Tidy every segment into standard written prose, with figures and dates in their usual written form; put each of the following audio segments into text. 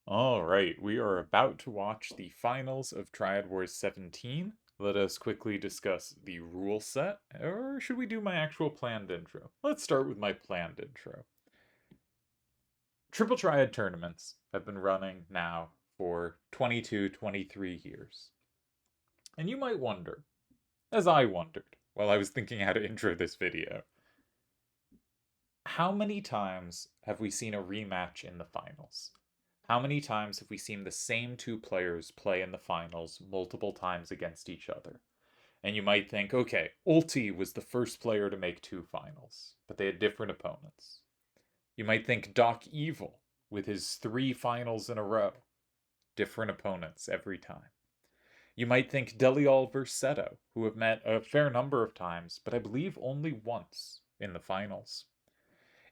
All right, we are about to watch the finals of Triad Wars 17. Let us quickly discuss the rule set, or should we do my actual planned intro? Let's start with my planned intro. Triple Triad tournaments have been running now for 22, 23 years. And you might wonder, as I wondered while I was thinking how to intro this video, how many times have we seen a rematch in the finals? How many times have we seen the same two players play in the finals multiple times against each other? And you might think, okay, Ulti was the first player to make two finals, but they had different opponents. You might think Doc Evil with his three finals in a row, different opponents every time. You might think Delial versus Seto, who have met a fair number of times, but I believe only once in the finals.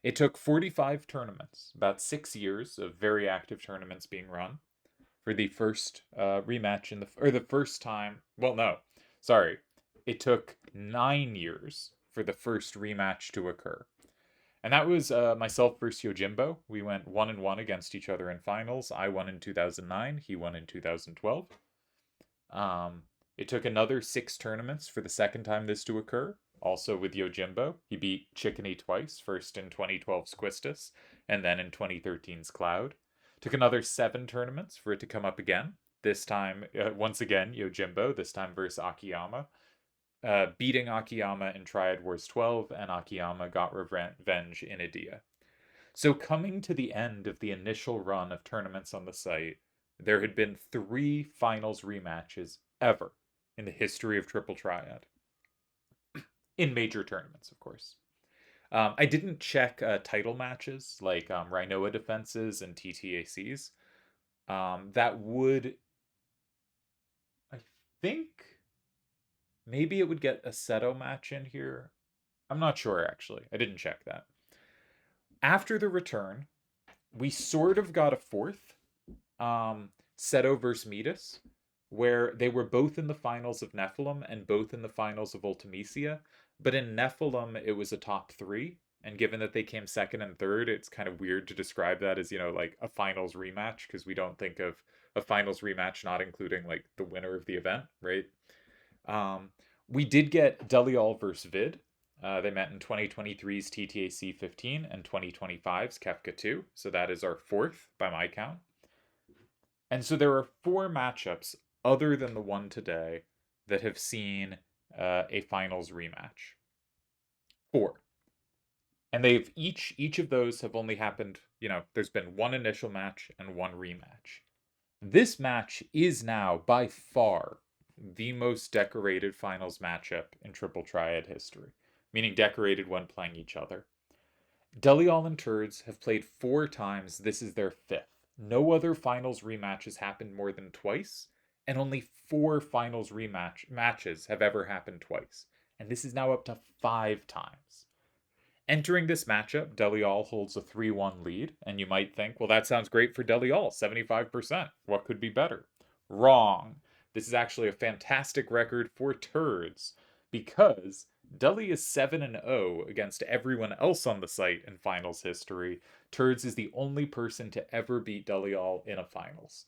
It took 45 tournaments, about 6 years of very active tournaments being run, for the first rematch or the first time. Well, no, sorry. It took 9 years for the first rematch to occur. And that was myself versus Yojimbo. We went 1-1 against each other in finals. I won in 2009, he won in 2012. It took another 6 tournaments for the second time this to occur, also with Yojimbo. He beat Chickeny twice, first in 2012's Quistis, and then in 2013's Cloud. Took another 7 tournaments for it to come up again. This time, once again, Yojimbo, this time versus Akiyama. Beating Akiyama in Triad Wars 12, and Akiyama got revenge in Idia. So coming to the end of the initial run of tournaments on the site, there had been 3 finals rematches ever in the history of Triple Triad. In major tournaments, of course. I didn't check title matches like Rhinoa defenses and TTACs. That would, I think, maybe it would get a Seto match in here. I'm not sure, actually. I didn't check that. After the return, we sort of got a fourth, Seto versus Metis, where they were both in the finals of Nephilim and both in the finals of Ultimecia. But in Nephilim, it was a top 3. And given that they came second and third, it's kind of weird to describe that as, like a finals rematch, because we don't think of a finals rematch not including, like, the winner of the event, right? We did get Delial versus Vid. They met in 2023's TTAC 15 and 2025's Kefka 2. So that is our fourth by my count. And so there are 4 matchups other than the one today that have seen a finals rematch. 4. And they've each of those have only happened, there's been one initial match and one rematch. This match is now by far the most decorated finals matchup in Triple Triad history, meaning decorated when playing each other. Delial and Turdz have played 4 times. This is their 5th. No other finals rematches happened more than twice, and only 4 finals matches have ever happened twice. And this is now up to 5 times. Entering this matchup, Delial holds a 3-1 lead, and you might think, well, that sounds great for Delial, 75%. What could be better? Wrong. This is actually a fantastic record for Turdz, because Deli is 7-0 against everyone else on the site in finals history. Turdz is the only person to ever beat Delial in a finals.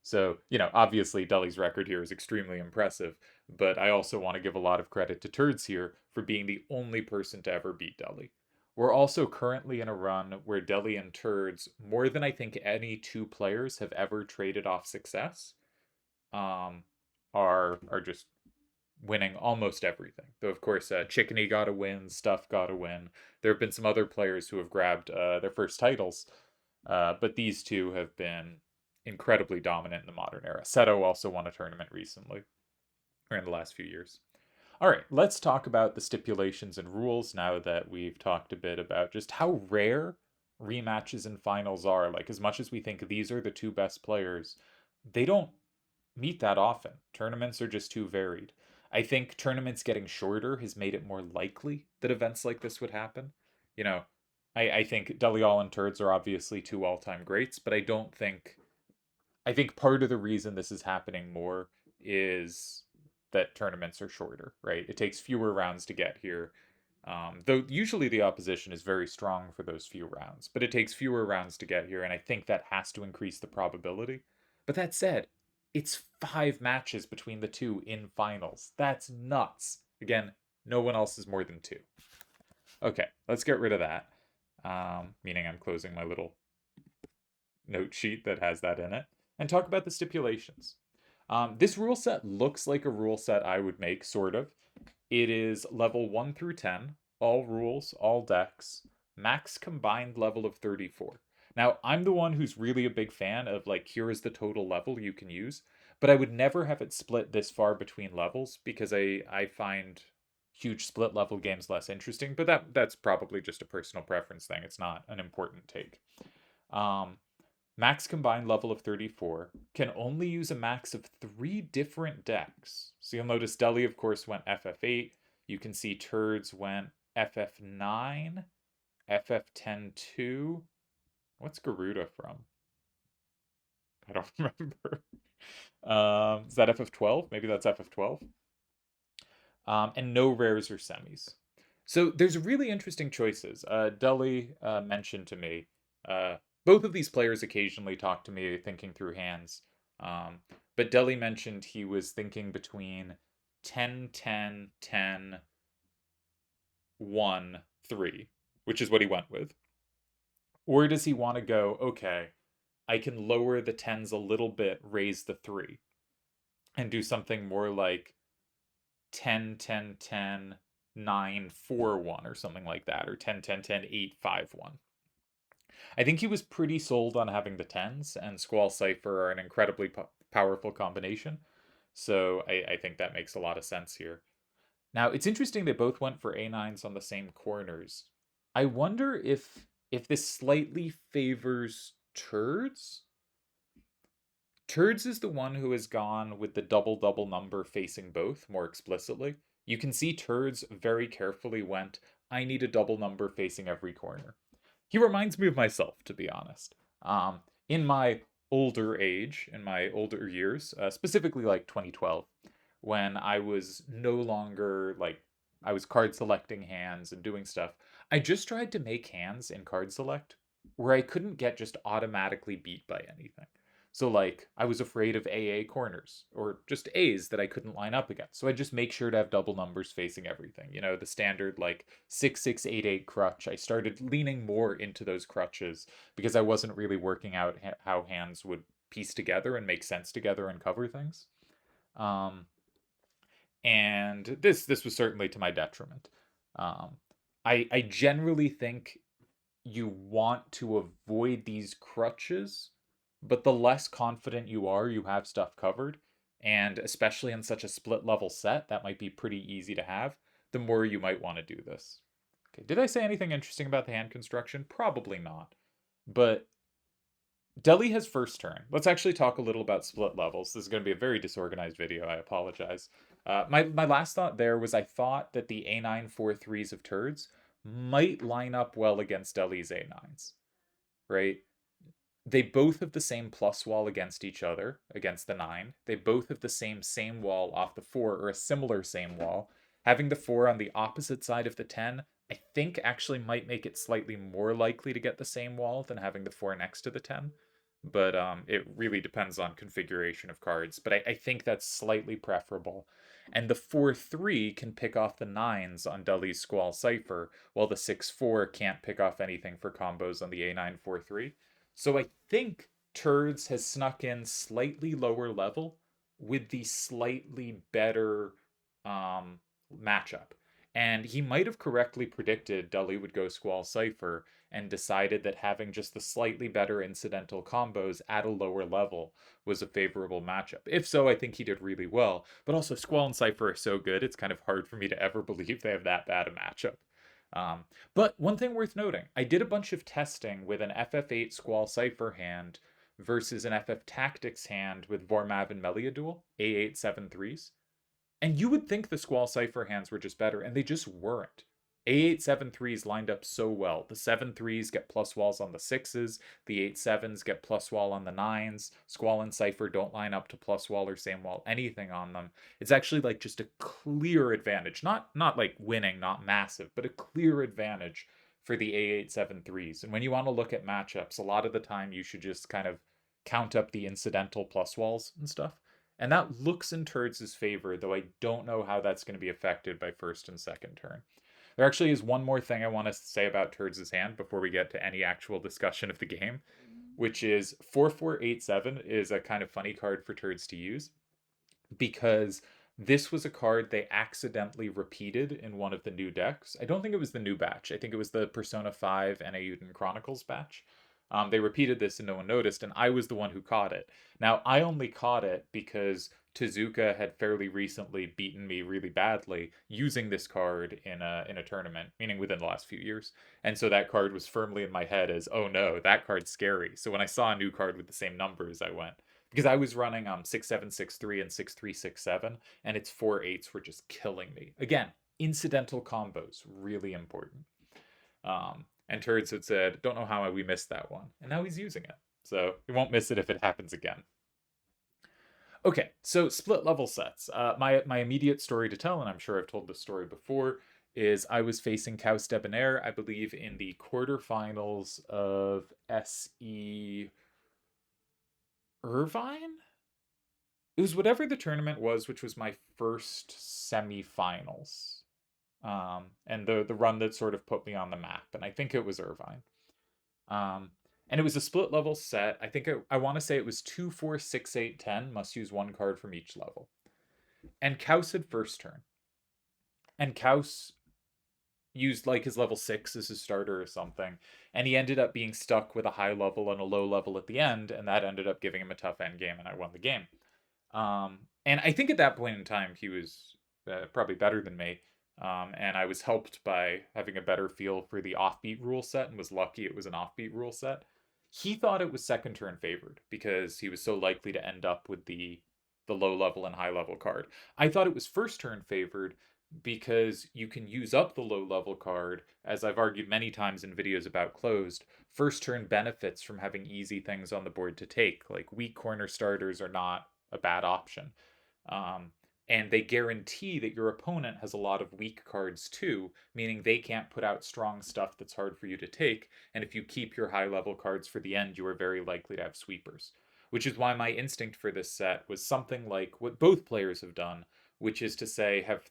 So, obviously Deli's record here is extremely impressive, but I also want to give a lot of credit to Turdz here for being the only person to ever beat Deli. We're also currently in a run where Deli and Turdz, more than I think any 2 players have ever traded off success, are just winning almost everything. Though, of course, Chickeny got a win, Stuff got a win. There have been some other players who have grabbed their first titles, but these 2 have been incredibly dominant in the modern era. Seto also won a tournament recently, or in the last few years. All right, let's talk about the stipulations and rules now that we've talked a bit about just how rare rematches and finals are. Like, as much as we think these are the 2 best players, they don't meet that often. Tournaments are just too varied. I think tournaments getting shorter has made it more likely that events like this would happen. I think Delial and Turdz are obviously 2 all-time greats, but I think part of the reason this is happening more is that tournaments are shorter, right? It takes fewer rounds to get here. Though usually the opposition is very strong for those few rounds, but it takes fewer rounds to get here, and I think that has to increase the probability. But that said, it's 5 matches between the two in finals. That's nuts. Again, no one else is more than 2. Okay, let's get rid of that. Meaning I'm closing my little note sheet that has that in it, and talk about the stipulations. This rule set looks like a rule set I would make, sort of. It is level 1 through 10, all rules, all decks, max combined level of 34. Now, I'm the one who's really a big fan of, like, here is the total level you can use, but I would never have it split this far between levels because I find huge split level games less interesting, but that's probably just a personal preference thing. It's not an important take. Um, Max combined level of 34, can only use a max of 3 different decks. So you'll notice Deli, of course, went FF8. You can see Turdz went FF9, FF10-2. What's Garuda from? I don't remember. Is that FF12? Maybe that's FF12. And no rares or semis. So there's really interesting choices. Deli mentioned to me, both of these players occasionally talk to me thinking through hands. But Deli mentioned he was thinking between 10, 10, 10, 1, 3, which is what he went with. Or does he want to go, okay, I can lower the 10s a little bit, raise the 3, and do something more like 10, 10, 10, 9, 4, 1, or something like that, or 10, 10, 10, 8, 5, 1. I think he was pretty sold on having the 10s, and Squall Cypher are an incredibly powerful combination. So I think that makes a lot of sense here. Now, it's interesting they both went for A9s on the same corners. I wonder if this slightly favors Turdz. Turdz is the one who has gone with the double number facing both more explicitly. You can see Turdz very carefully went, I need a double number facing every corner. He reminds me of myself, to be honest. In my older age, in my older years, specifically like 2012, when I was no longer like, I was card selecting hands and doing stuff, I just tried to make hands in card select where I couldn't get just automatically beat by anything. So like I was afraid of AA corners or just A's that I couldn't line up against. So I just make sure to have double numbers facing everything. You know, the standard like 6-6-8-8 crutch. I started leaning more into those crutches because I wasn't really working out how hands would piece together and make sense together and cover things. And this was certainly to my detriment. I generally think you want to avoid these crutches, but the less confident you are you have stuff covered, and especially in such a split level set that might be pretty easy to have, the more you might want to do this. Okay, did I say anything interesting about the hand construction? Probably not. But Deli has first turn. Let's actually talk a little about split levels. This is going to be a very disorganized video. I apologize. My last thought there was I thought that the A9 4-3s of Turdz might line up well against Deli's A9s, right? They both have the same plus wall against each other, against the 9. They both have the same wall off the 4, or a similar same wall. Having the 4 on the opposite side of the 10, I think actually might make it slightly more likely to get the same wall than having the 4 next to the 10. But it really depends on configuration of cards. But I think that's slightly preferable. And the 4-3 can pick off the 9s on Deli's Squall Cypher, while the 6-4 can't pick off anything for combos on the A9 4-3. So I think Turdz has snuck in slightly lower level with the slightly better matchup. And he might have correctly predicted Deli would go Squall Cypher and decided that having just the slightly better incidental combos at a lower level was a favorable matchup. If so, I think he did really well. But also, Squall and Cypher are so good, it's kind of hard for me to ever believe they have that bad a matchup. But one thing worth noting, I did a bunch of testing with an FF8 Squall Cypher hand versus an FF Tactics hand with Vormav and Meliaduel, A8 7-3s. And you would think the Squall Cypher hands were just better, and they just weren't. A8 7 3s lined up so well. The 7 3s get plus walls on the 6s, the 8 7s get plus wall on the 9s. Squall and Cypher don't line up to plus wall or same wall anything on them. It's actually like just a clear advantage. Not like winning, not massive, but a clear advantage for the A8 7 3s. And when you want to look at matchups, a lot of the time you should just kind of count up the incidental plus walls and stuff. And that looks in Turd's favor, though I don't know how that's going to be affected by first and second turn. There actually is one more thing I want to say about Turd's hand before we get to any actual discussion of the game, which is 4487 is a kind of funny card for Turd's to use because this was a card they accidentally repeated in one of the new decks. I don't think it was the new batch. I think it was the Persona 5 and Eiyuden Chronicles batch. They repeated this and no one noticed, and I was the one who caught it. Now, I only caught it because Tezuka had fairly recently beaten me really badly using this card in a tournament, meaning within the last few years. And so that card was firmly in my head as, oh no, that card's scary. So when I saw a new card with the same numbers, I went, because I was running 6763 and 6367, and its 4/8s were just killing me. Again, incidental combos, really important. And Turdz had said, don't know how we missed that one. And now he's using it. So he won't miss it if it happens again. Okay, so split level sets. My immediate story to tell, and I'm sure I've told this story before, is I was facing Kaus Debonair, I believe, in the quarterfinals of SE Irvine? It was whatever the tournament was, which was my first semifinals. And the run that sort of put me on the map, and I think it was Irvine. And it was a split level set. I think I want to say it was 2, 4, 6, 8, 10. Must use one card from each level. And Kaus had first turn. And Kaus used like his level 6 as his starter or something. And he ended up being stuck with a high level and a low level at the end. And that ended up giving him a tough end game, and I won the game. And I think at that point in time, he was probably better than me. And I was helped by having a better feel for the offbeat rule set and was lucky it was an offbeat rule set. He thought it was second turn favored because he was so likely to end up with the low level and high level card. I thought it was first turn favored because you can use up the low level card. As I've argued many times in videos about closed, first turn benefits from having easy things on the board to take. Like weak corner starters are not a bad option. And they guarantee that your opponent has a lot of weak cards too, meaning they can't put out strong stuff that's hard for you to take. And if you keep your high level cards for the end, you are very likely to have sweepers. Which is why my instinct for this set was something like what both players have done, which is to say have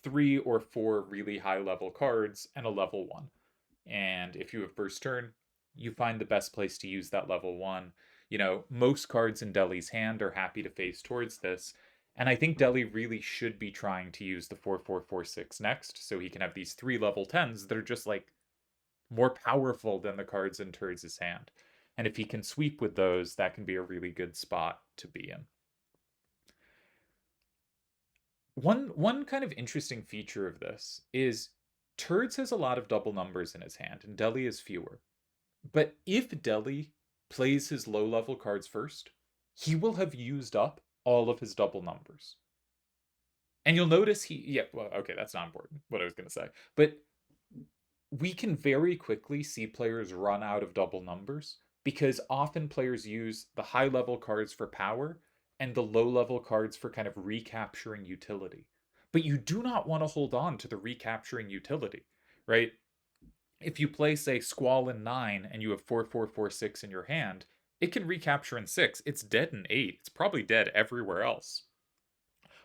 3 or 4 really high level cards and a level 1. And if you have first turn, you find the best place to use that level 1. You know, most cards in Deli's hand are happy to face towards this. And I think Deli really should be trying to use the 4/4/4/6 next, so he can have these 3 level 10s that are just like more powerful than the cards in Turd's hand. And if he can sweep with those, that can be a really good spot to be in. One kind of interesting feature of this is Turdz has a lot of double numbers in his hand, and Deli has fewer. But if Deli plays his low level cards first, he will have used up all of his double numbers. And you'll notice okay, that's not important, what I was going to say. But we can very quickly see players run out of double numbers because often players use the high level cards for power and the low level cards for kind of recapturing utility. But you do not want to hold on to the recapturing utility, right? If you play, say, Squall in 9 and you have 4/4/4/6 in your hand, it can recapture in 6. It's dead in 8. It's probably dead everywhere else.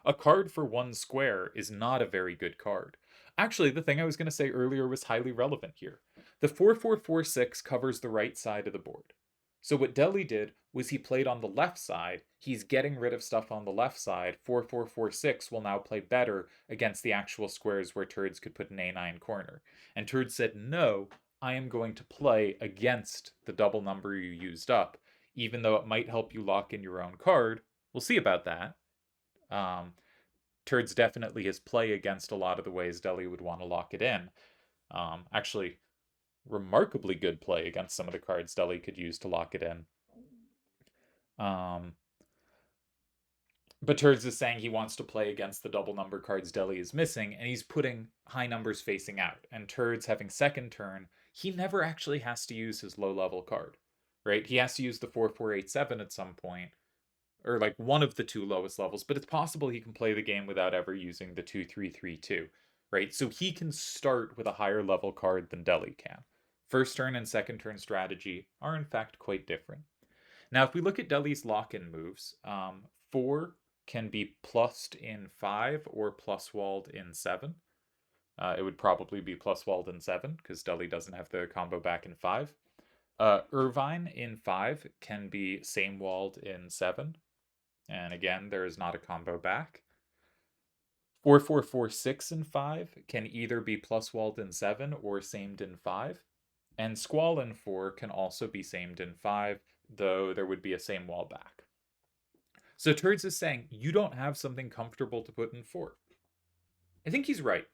A card for 1 square is not a very good card. Actually, the thing I was going to say earlier was highly relevant here. The 4/4/4/6 covers the right side of the board. So what Deli did was he played on the left side. He's getting rid of stuff on the left side. 4/4/4/6 will now play better against the actual squares where Turdz could put an A9 corner. And Turdz said, no, I am going to play against the double number you used up, even though it might help you lock in your own card. We'll see about that. Turdz definitely his play against a lot of the ways Deli would want to lock it in. Actually, remarkably good play against some of the cards Deli could use to lock it in. But Turdz is saying he wants to play against the double number cards Deli is missing, and he's putting high numbers facing out. And Turdz having second turn, he never actually has to use his low level card, right? He has to use the 4487 at some point, or like one of the two lowest levels, but it's possible he can play the game without ever using the 2332, right? So he can start with a higher level card than Deli can. First turn and second turn strategy are in fact quite different. Now, if we look at Deli's lock-in moves, 4 can be plussed in 5 or plus walled in 7. It would probably be plus walled in 7 because Deli doesn't have the combo back in 5. Irvine in 5 can be same walled in 7. And again, there is not a combo back. 4446 in 5 can either be plus walled in 7 or samed in 5. And Squall in 4 can also be samed in 5, though there would be a same wall back. So Turdz is saying, you don't have something comfortable to put in 4. I think he's right.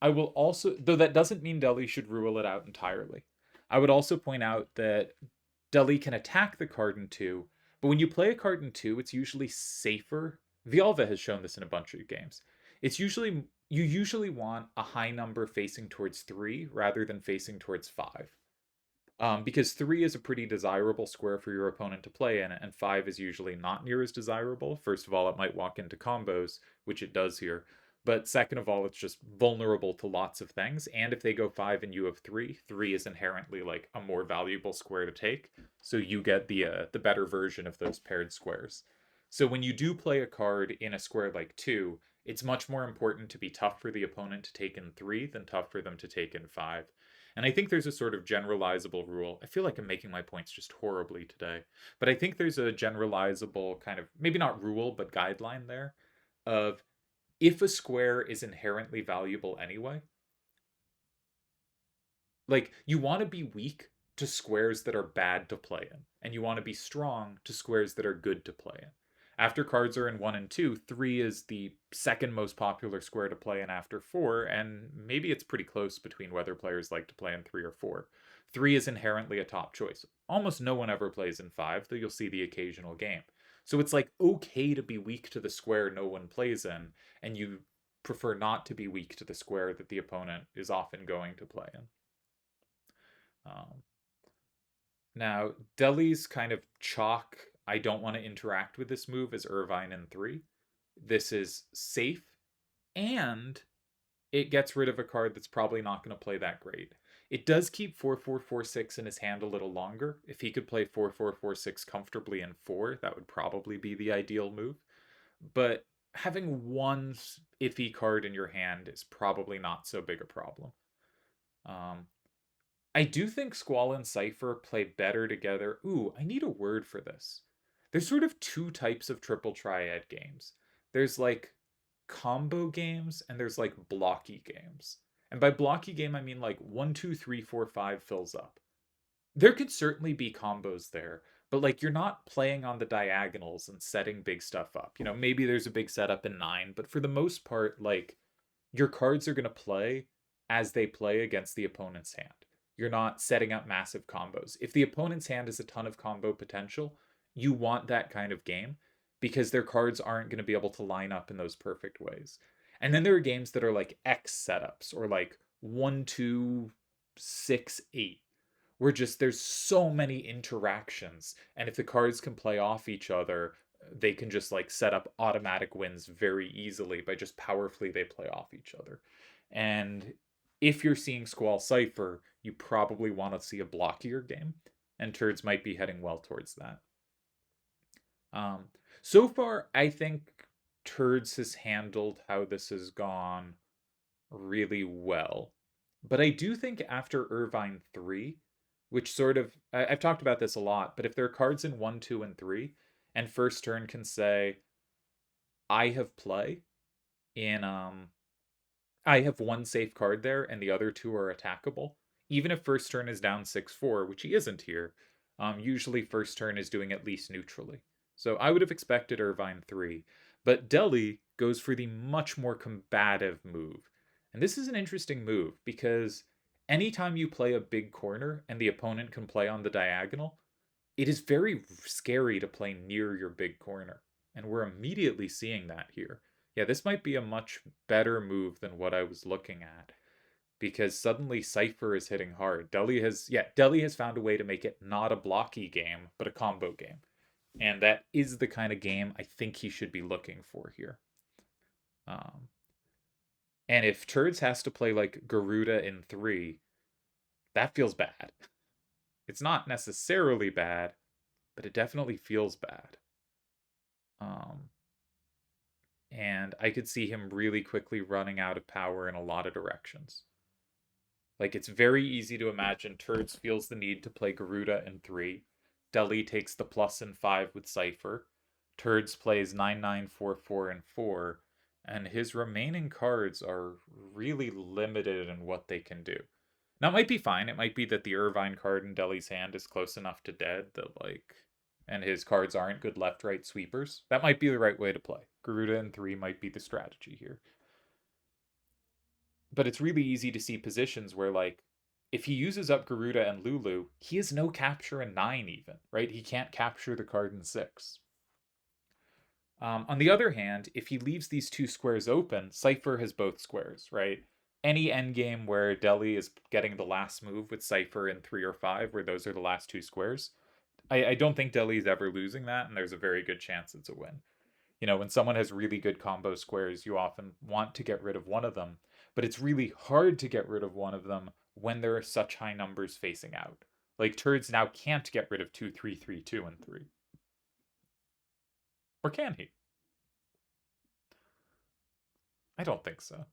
I will also, though that doesn't mean Deli should rule it out entirely. I would also point out that Deli can attack the card in 2, but when you play a card in 2, it's usually safer. Vialva has shown this in a bunch of games. It's usually, you usually want a high number facing towards 3 rather than facing towards 5. Because 3 is a pretty desirable square for your opponent to play in, and 5 is usually not near as desirable. First of all, it might walk into combos, which it does here. But second of all, it's just vulnerable to lots of things. And if they go 5 and you have 3, 3 is inherently like a more valuable square to take. So you get the better version of those paired squares. So when you do play a card in a square like 2, it's much more important to be tough for the opponent to take in 3 than tough for them to take in 5. And I think there's a sort of generalizable rule. I feel like I'm making my points just horribly today. But I think there's a generalizable kind of, maybe not rule, but guideline there of if a square is inherently valuable anyway, like you want to be weak to squares that are bad to play in, and you want to be strong to squares that are good to play in. After cards are in 1 and 2, 3 is the second most popular square to play in after 4, and maybe it's pretty close between whether players like to play in 3 or 4. 3 is inherently a top choice. Almost no one ever plays in 5, though you'll see the occasional game. So it's like okay to be weak to the square no one plays in, and you prefer not to be weak to the square that the opponent is often going to play in. Now, Deli's kind of chalk, I don't want to interact with this move as Irvine in 3. This is safe, and it gets rid of a card that's probably not going to play that great. It does keep 4446 in his hand a little longer. If he could play 4446 comfortably in 4, that would probably be the ideal move. But having one iffy card in your hand is probably not so big a problem. I do think Squall and Cypher play better together. Ooh, I need a word for this. There's sort of two types of triple triad games. There's like combo games and there's like blocky games. And by blocky game, I mean like 1, 2, 3, 4, 5 fills up. There could certainly be combos there, but like you're not playing on the diagonals and setting big stuff up. You know, maybe there's a big setup in 9, but for the most part, like your cards are going to play as they play against the opponent's hand. You're not setting up massive combos. If the opponent's hand has a ton of combo potential, you want that kind of game because their cards aren't going to be able to line up in those perfect ways. And then there are games that are like X setups or like 1, 2, 6, 8, where just there's so many interactions. And if the cards can play off each other, they can just like set up automatic wins very easily by just powerfully they play off each other. And if you're seeing Squall Cypher, you probably want to see a blockier game, and Turdz might be heading well towards that. So far, I think Turdz has handled how this has gone really well. But I do think after Irvine 3, which sort of, I've talked about this a lot, but if there are cards in 1, 2, and 3, and first turn can say, I have play in, I have one safe card there and the other 2 are attackable. Even if first turn is down 6-4, which he isn't here, usually first turn is doing at least neutrally. So I would have expected Irvine 3, but Deli goes for the much more combative move. And this is an interesting move because anytime you play a big corner and the opponent can play on the diagonal, it is very scary to play near your big corner. And we're immediately seeing that here. Yeah, this might be a much better move than what I was looking at. Because suddenly Cypher is hitting hard. Deli has found a way to make it not a blocky game, but a combo game. And that is the kind of game I think he should be looking for here. Um, and if Turdz has to play like Garuda in 3, that feels bad. It's not necessarily bad, but it definitely feels bad. And I could see him really quickly running out of power in a lot of directions. Like, it's very easy to imagine Turdz feels the need to play Garuda in 3. Deli takes the plus in 5 with Cypher. Turdz plays 9, 9, 4, 4, and 4. And his remaining cards are really limited in what they can do. Now, it might be fine. It might be that the Irvine card in Deli's hand is close enough to dead that, like, and his cards aren't good left-right sweepers. That might be the right way to play. Garuda in 3 might be the strategy here. But it's really easy to see positions where, like, if he uses up Garuda and Lulu, he has no capture in 9 even, right? He can't capture the card in 6. On the other hand, if he leaves these 2 squares open, Cypher has both squares, right? Any endgame where Deli is getting the last move with Cypher in 3 or 5, where those are the last 2 squares, I don't think Deli is ever losing that, and there's a very good chance it's a win. You know, when someone has really good combo squares, you often want to get rid of one of them, but it's really hard to get rid of one of them when there are such high numbers facing out. Like, Turdz now can't get rid of 2, 3, 3, 2, and 3. Or can he? I don't think so.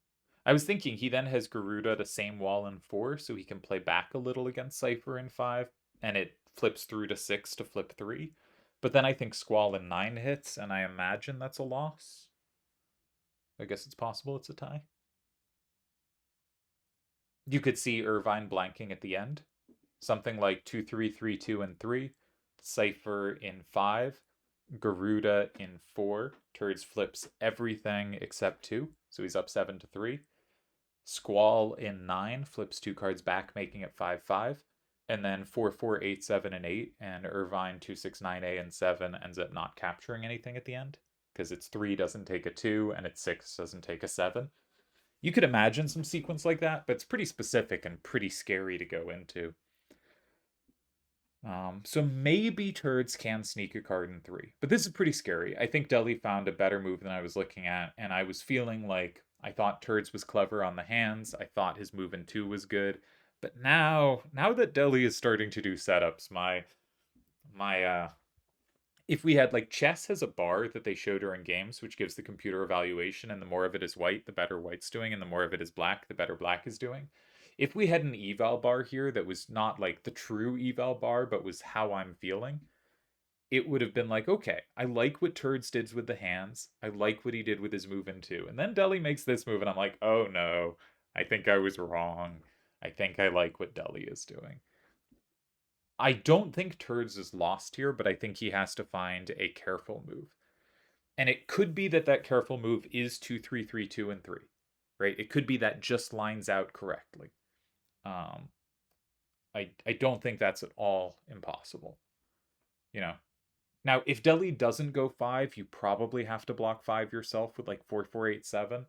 I was thinking he then has Garuda the same wall in 4, so he can play back a little against Cypher in 5, and it flips through to 6 to flip 3. But then I think Squall in 9 hits, and I imagine that's a loss. I guess it's possible it's a tie. You could see Irvine blanking at the end. Something like 2, 3, 3, 2, and 3. Cypher in 5. Garuda in 4. Turdz flips everything except 2, so he's up 7 to 3. Squall in 9 flips 2 cards back, making it 5, 5. And then 4, 4, 8, 7, and 8. And Irvine 2, 6, 9, A, and 7 ends up not capturing anything at the end. Because it's 3 doesn't take a 2, and it's 6 doesn't take a 7. You could imagine some sequence like that, but it's pretty specific and pretty scary to go into. So maybe Turdz can sneak a card in 3. But this is pretty scary. I think Deli found a better move than I was looking at, and I was feeling like I thought Turdz was clever on the hands. I thought his move in 2 was good. But now that Deli is starting to do setups, if we had, like, chess has a bar that they show during games, which gives the computer evaluation, and the more of it is white, the better white's doing, and the more of it is black, the better black is doing. If we had an eval bar here that was not like the true eval bar, but was how I'm feeling, it would have been like, okay, I like what Turdz did with the hands. I like what he did with his move in 2. And then Deli makes this move, and I'm like, oh no, I think I was wrong. I think I like what Deli is doing. I don't think Turdz is lost here, but I think he has to find a careful move. And it could be that that careful move is 2, 3, 3, 2, and 3, right? It could be that just lines out correctly. I don't think that's at all impossible. You know. Now, if Deli doesn't go 5, you probably have to block 5 yourself with like 4, 4, 8, 7.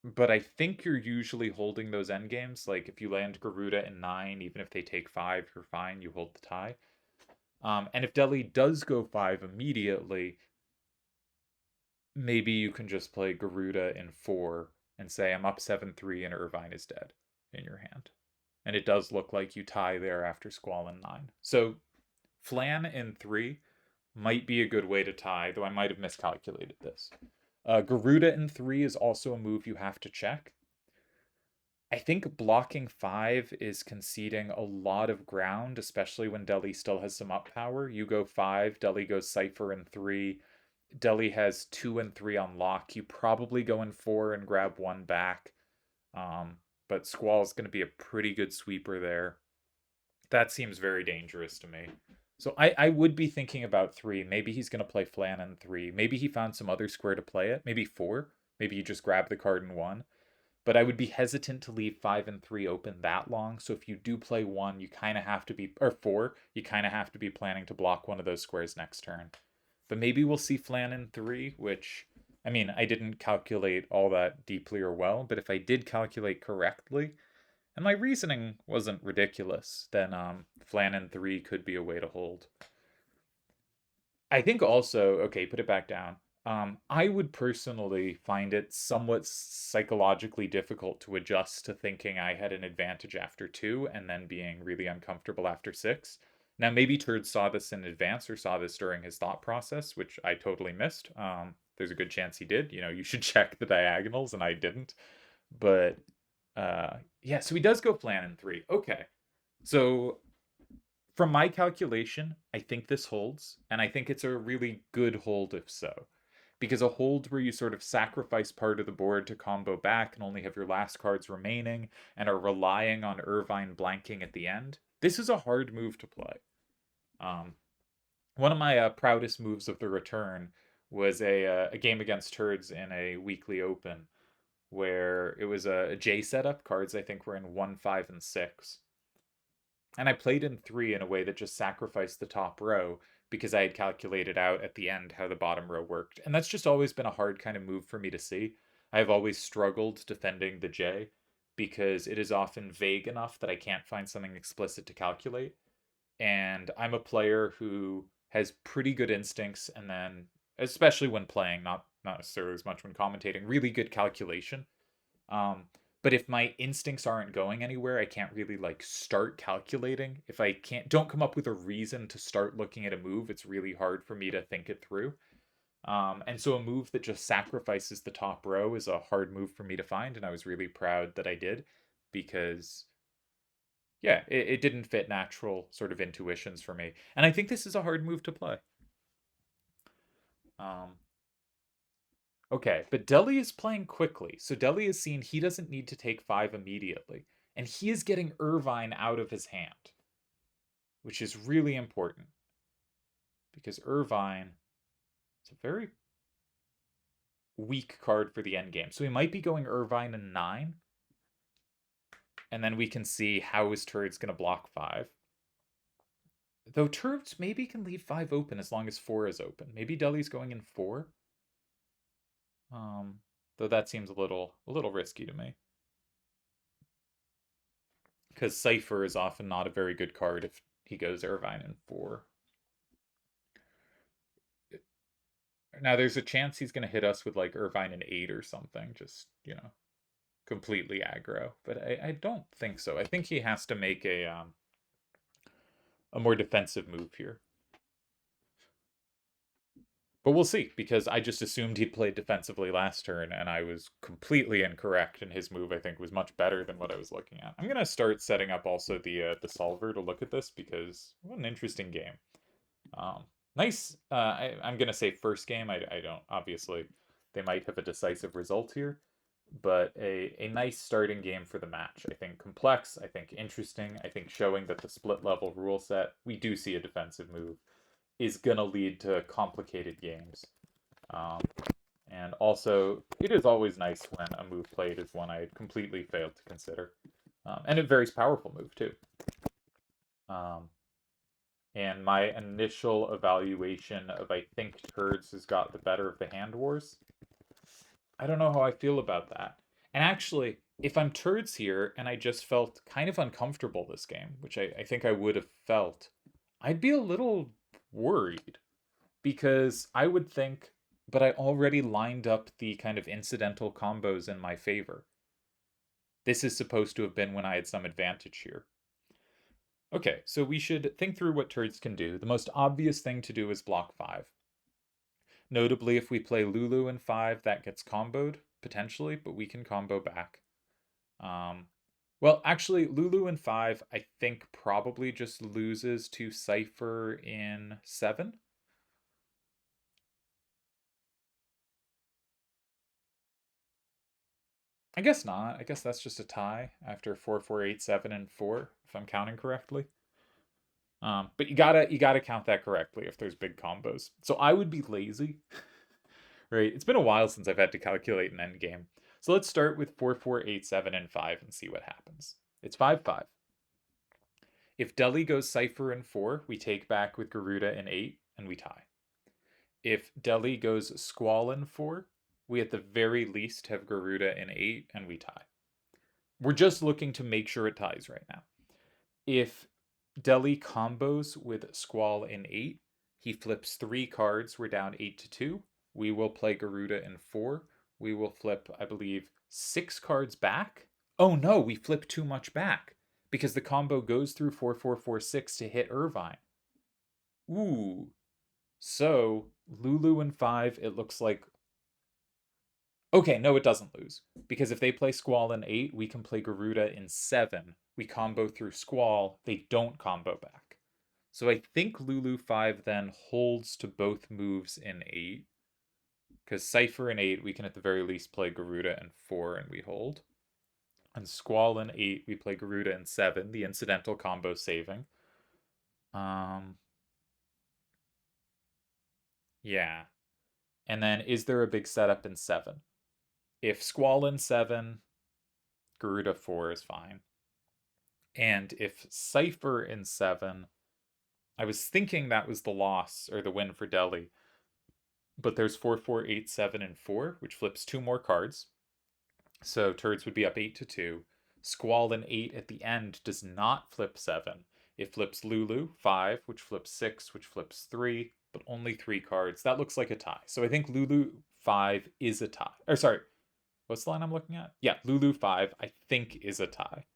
But I think you're usually holding those endgames. Like, if you land Garuda in 9, even if they take 5, you're fine. You hold the tie. And if Deli does go 5 immediately, maybe you can just play Garuda in 4 and say, I'm up 7-3 and Irvine is dead in your hand. And it does look like you tie there after Squall in 9. So Flan in 3 might be a good way to tie, though I might have miscalculated this. Garuda in 3 is also a move you have to check. I think blocking 5 is conceding a lot of ground, especially when Deli still has some up power. You go 5, Deli goes Cypher in 3. Deli has 2 and 3 on lock. You probably go in 4 and grab 1 back. But Squall is going to be a pretty good sweeper there. That seems very dangerous to me. So I would be thinking about 3. Maybe he's going to play Flan in 3. Maybe he found some other square to play it. Maybe 4. Maybe you just grab the card in 1. but I would be hesitant to leave 5 and 3 open that long. So if you do play 1, you kind of have to be, or 4, you kind of have to be planning to block one of those squares next turn. But maybe we'll see flan in 3, which, I mean, I didn't calculate all that deeply or well, but if I did calculate correctly, and my reasoning wasn't ridiculous, then flan in 3 could be a way to hold. I think also, okay, put it back down. I would personally find it somewhat psychologically difficult to adjust to thinking I had an advantage after 2 and then being really uncomfortable after 6. Now, maybe Turdz saw this in advance or saw this during his thought process, which I totally missed. There's a good chance he did. You know, you should check the diagonals, and I didn't. But yeah, so he does go flan in 3. Okay. So from my calculation, I think this holds, and I think it's a really good hold if so. Because a hold where you sort of sacrifice part of the board to combo back and only have your last cards remaining and are relying on Irvine blanking at the end, this is a hard move to play. One of my proudest moves of the return was a game against Turdz in a weekly open where it was a J setup. Cards I think were in 1, 5, and 6. And I played in 3 in a way that just sacrificed the top row because I had calculated out at the end how the bottom row worked. And that's just always been a hard kind of move for me to see. I've always struggled defending the J because it is often vague enough that I can't find something explicit to calculate. And I'm a player who has pretty good instincts and then, especially when playing, not necessarily as much when commentating, really good calculation. But if my instincts aren't going anywhere, I can't really like start calculating. If I don't come up with a reason to start looking at a move, it's really hard for me to think it through. And so a move that just sacrifices the top row is a hard move for me to find, and I was really proud that I did because yeah, it didn't fit natural sort of intuitions for me. And I think this is a hard move to play. Okay, but Deli is playing quickly, so Deli has seen he doesn't need to take 5 immediately, and he is getting Irvine out of his hand, which is really important, because Irvine is a very weak card for the endgame. So we might be going Irvine in 9, and then we can see how is Turdz going to block 5. Though Turdz maybe can leave 5 open as long as 4 is open. Maybe Deli's going in 4. Though that seems a little risky to me. Because Cypher is often not a very good card if he goes Irvine in 4. Now there's a chance he's going to hit us with like Irvine in 8 or something, just, you know, completely aggro. But I don't think so. I think he has to make a more defensive move here. But we'll see, because I just assumed he'd played defensively last turn, and I was completely incorrect, and his move, I think, was much better than what I was looking at. I'm going to start setting up also the solver to look at this, because what an interesting game. Nice, I'm going to say first game. I don't, obviously, they might have a decisive result here, but a nice starting game for the match. I think complex, I think interesting, I think showing that the split level rule set, we do see a defensive move, is going to lead to complicated games. And also, it is always nice when a move played is one I had completely failed to consider. And a very powerful move, too. And my initial evaluation of I think Turdz has got the better of the hand wars, I don't know how I feel about that. And actually, if I'm Turdz here and I just felt kind of uncomfortable this game, which I think I would have felt, I'd be a little worried because I would think, but I already lined up the kind of incidental combos in my favor. This is supposed to have been when I had some advantage here. Okay, so we should think through what Turdz can do. The most obvious thing to do is block 5. Notably, if we play Lulu in 5, that gets comboed, potentially, but we can combo back. Well, actually, Lulu in 5, I think probably just loses to Cypher in 7. I guess not. I guess that's just a tie after 4, 4, 8, 7, and 4, if I'm counting correctly. But you gotta count that correctly if there's big combos. So I would be lazy. Right? It's been a while since I've had to calculate an endgame. So let's start with 4, 4, 8, 7, and 5 and see what happens. It's 5, 5. If Deli goes Cypher in 4, we take back with Garuda in 8, and we tie. If Deli goes Squall in 4, we at the very least have Garuda in 8, and we tie. We're just looking to make sure it ties right now. If Deli combos with Squall in 8, he flips 3 cards, we're down 8 to 2. We will play Garuda in 4. We will flip, I believe, 6 cards back. Oh no, we flip too much back because the combo goes through 4, 4, 4, 6 to hit Irvine. Ooh. So, Lulu in 5, it looks like... Okay, no, it doesn't lose. Because if they play Squall in 8, we can play Garuda in 7. We combo through Squall, they don't combo back. So I think Lulu 5 then holds to both moves in 8. Because Cypher in 8, we can at the very least play Garuda in 4 and we hold. And Squall in 8, we play Garuda in 7, the incidental combo saving. Yeah. And then is there a big setup in 7? If Squall in 7, Garuda 4 is fine. And if Cypher in 7, I was thinking that was the loss or the win for Deli. But there's 4, 4, 8, 7, and 4, which flips 2 more cards. So Turdz would be up 8 to 2. Squall in 8 at the end does not flip 7. It flips Lulu 5, which flips 6, which flips 3, but only 3 cards. That looks like a tie. So I think Lulu 5 is a tie. Or sorry, what's the line I'm looking at? Yeah, Lulu 5 I think is a tie.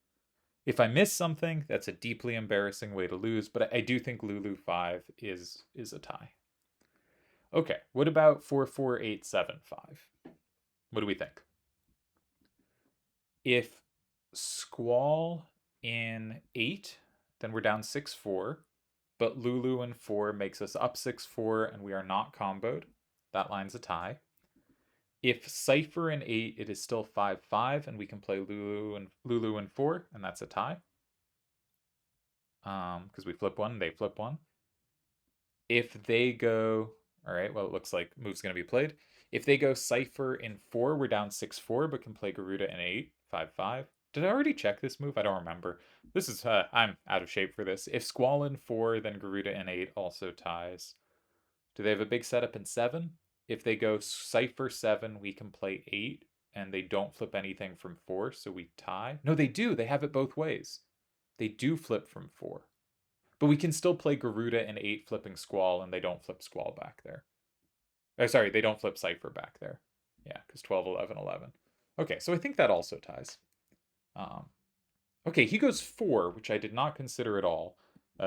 If I miss something, that's a deeply embarrassing way to lose, but I do think Lulu 5 is a tie. Okay, what about 4, 4, 8, 7, 5? What do we think? If Squall in 8, then we're down 6, 4. But Lulu in 4 makes us up 6, 4, and we are not comboed. That line's a tie. If Cypher in 8, it is still 5, 5, and we can play Lulu in 4, and that's a tie. Because we flip 1, they flip 1. If they go... Alright, well, it looks like move's going to be played. If they go Cypher in 4, we're down 6, 4, but can play Garuda in 8, 5, 5. Did I already check this move? I don't remember. This is... I'm out of shape for this. If Squall in 4, then Garuda in 8 also ties. Do they have a big setup in 7? If they go Cypher 7, we can play 8, and they don't flip anything from 4, so we tie. No, they do. They have it both ways. They do flip from 4. But we can still play Garuda in 8 flipping Squall, and they don't flip Squall back there. Oh, sorry, they don't flip Cypher back there. Yeah, because 12, 11, 11. Okay, so I think that also ties. Okay, he goes 4, which I did not consider at all,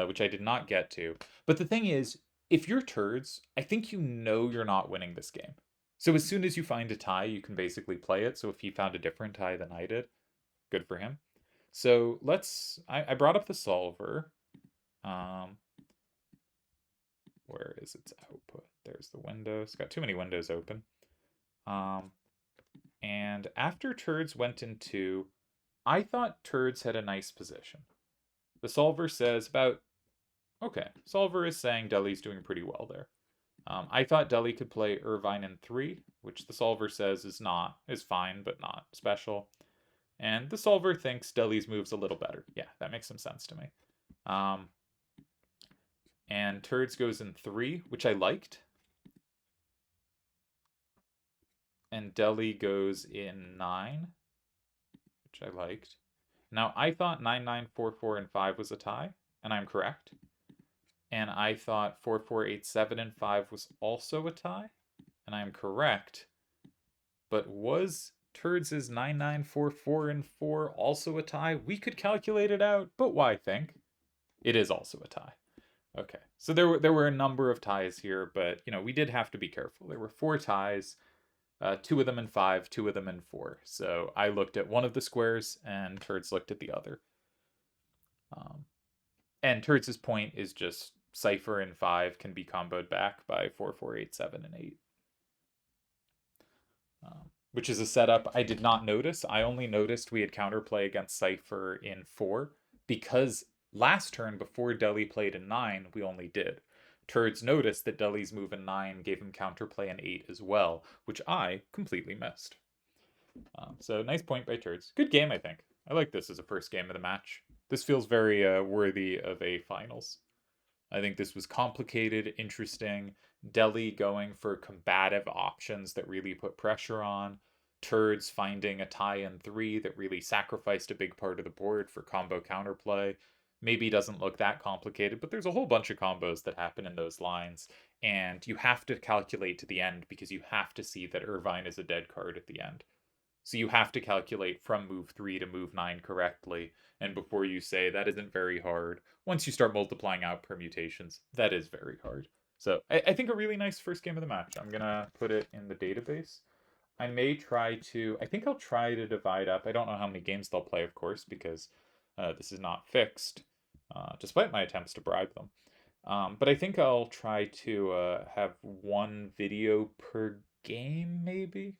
which I did not get to. But the thing is, if you're Turdz, I think you know you're not winning this game. So as soon as you find a tie, you can basically play it. So if he found a different tie than I did, good for him. So I brought up the solver. Where is its output? There's the window. It's got too many windows open. And after Turdz went in 2, I thought Turdz had a nice position. The solver says about... Okay, solver is saying Deli's doing pretty well there. I thought Deli could play Irvine in 3, which the solver says is fine, but not special. And the solver thinks Deli's move's a little better. Yeah, that makes some sense to me. And Turdz goes in 3, which I liked. And Deli goes in 9, which I liked. Now, I thought 9, 9, 4, 4, and 5 was a tie, and I'm correct. And I thought 4, 4, 8, 7, and 5 was also a tie, and I'm correct. But was Turdz' 9, 9, 4, 4, and 4 also a tie? We could calculate it out, but why think? It is also a tie. Okay, so there were a number of ties here, but we did have to be careful. There were 4 ties, 2 of them in 5, 2 of them in 4. So I looked at one of the squares, and Turdz looked at the other. And Turdz's point is just Cypher in 5 can be comboed back by 4, 4, 8, 7, and 8. Which is a setup I did not notice. I only noticed we had counterplay against Cypher in 4 because last turn before Deli played in 9, we only did. Turdz noticed that Deli's move in 9 gave him counterplay in 8 as well, which I completely missed. So nice point by Turdz. Good game, I think. I like this as a first game of the match. This feels very worthy of a finals. I think this was complicated, interesting. Deli going for combative options that really put pressure on. Turdz finding a tie in three that really sacrificed a big part of the board for combo counterplay. Maybe doesn't look that complicated, but there's a whole bunch of combos that happen in those lines, and you have to calculate to the end because you have to see that Irvine is a dead card at the end. So you have to calculate from move 3 to move 9 correctly. And before you say that isn't very hard, once you start multiplying out permutations, that is very hard. So I think a really nice first game of the match. I'm going to put it in the database. I may try to, I think I'll try to divide up. I don't know how many games they'll play, of course, because this is not fixed, despite my attempts to bribe them. But I think I'll try to have one video per game, maybe?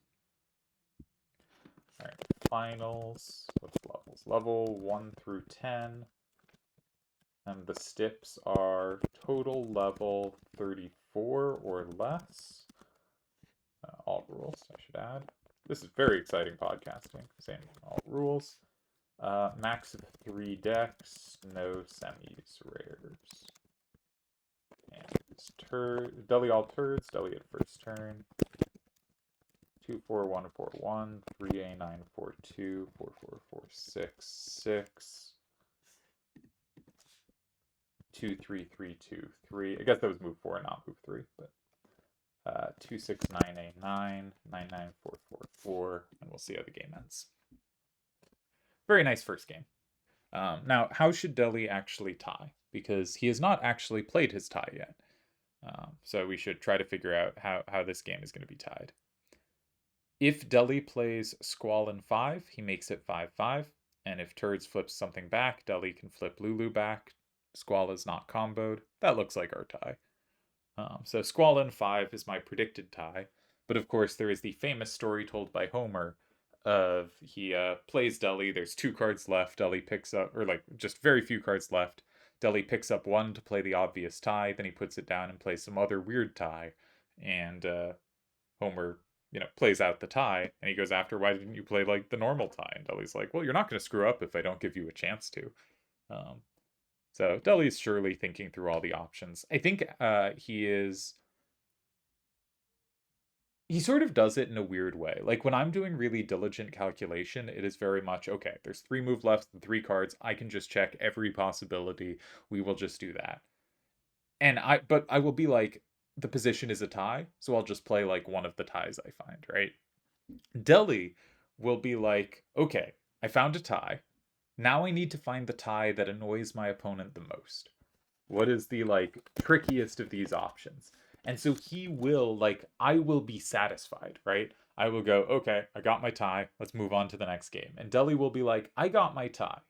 All right, finals. What's levels? Level 1 through 10. And the stips are total level 34 or less. All rules, I should add. This is very exciting podcasting. Same all rules. Max of 3 decks, no semis, rares. And it's Delial Turdz, Deli at first turn. 24141, 3A942, 44466, 23323. I guess that was move 4 and not move 3, but 269A9, 99444, and we'll see how the game ends. Very nice first game. Now, how should Deli actually tie? Because he has not actually played his tie yet. So we should try to figure out how this game is going to be tied. If Deli plays Squall in 5, he makes it 5-5. And if Turdz flips something back, Deli can flip Lulu back. Squall is not comboed. That looks like our tie. So Squall in 5 is my predicted tie. But of course, there is the famous story told by Homer of he plays Deli. There's 2 cards left. Deli picks up, or like just very few cards left. Deli picks up 1 to play the obvious tie. Then he puts it down and plays some other weird tie. And Homer plays out the tie, and he goes after, why didn't you play like the normal tie? And Deli's like, well, you're not going to screw up if I don't give you a chance to. So Deli's surely thinking through all the options. I think he sort of does it in a weird way. Like when I'm doing really diligent calculation, it is very much, okay, there's 3 move left and 3 cards. I can just check every possibility. We will just do that. But I will be like, the position is a tie, so I'll just play like one of the ties I find, right? Deli will be like, okay, I found a tie. Now I need to find the tie that annoys my opponent the most. What is the like trickiest of these options? And so he will I will be satisfied, right? I will go, okay, I got my tie. Let's move on to the next game. And Deli will be like, I got my tie.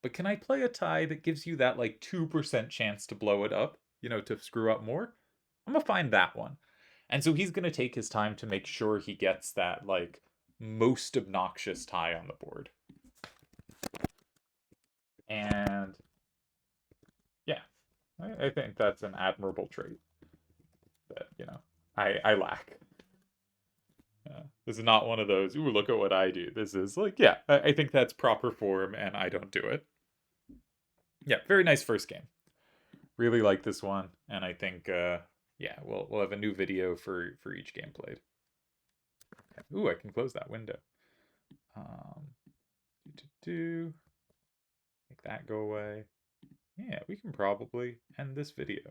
But can I play a tie that gives you that 2% chance to blow it up, to screw up more? I'm gonna find that one. And so he's gonna take his time to make sure he gets that most obnoxious tie on the board. And yeah, I think that's an admirable trait that, I lack. This is not one of those, ooh, look at what I do. This is yeah, I think that's proper form and I don't do it. Yeah, very nice first game. Really like this one, and I think yeah, we'll have a new video for each game played. Okay. Ooh, I can close that window. Make that go away. Yeah, we can probably end this video.